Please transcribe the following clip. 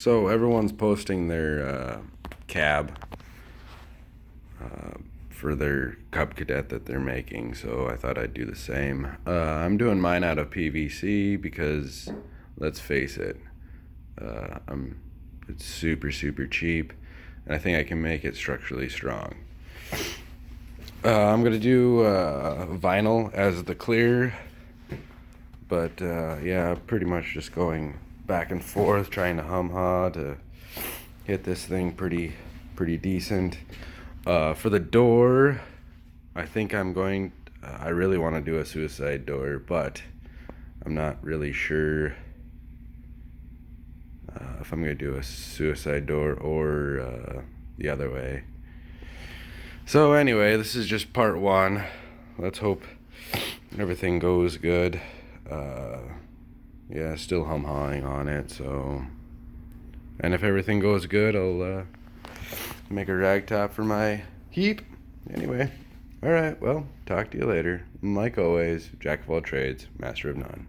So everyone's posting their cab for their Cub Cadet that they're making, so I thought I'd do the same. I'm doing mine out of PVC because, let's face it, it's super cheap, and I think I can make it structurally strong. I'm gonna do vinyl as the clear, but yeah, pretty much just going back and forth trying to hum-ha to hit this thing pretty decent. For the door, I think I really want to do a suicide door, but I'm not really sure if I'm going to do a suicide door or the other way. So anyway, this is just part one. Let's hope everything goes good. Yeah, still hum-hawing on it, so... And if everything goes good, I'll make a rag top for my heap. Anyway, alright, well, talk to you later. Like always, jack of all trades, master of none.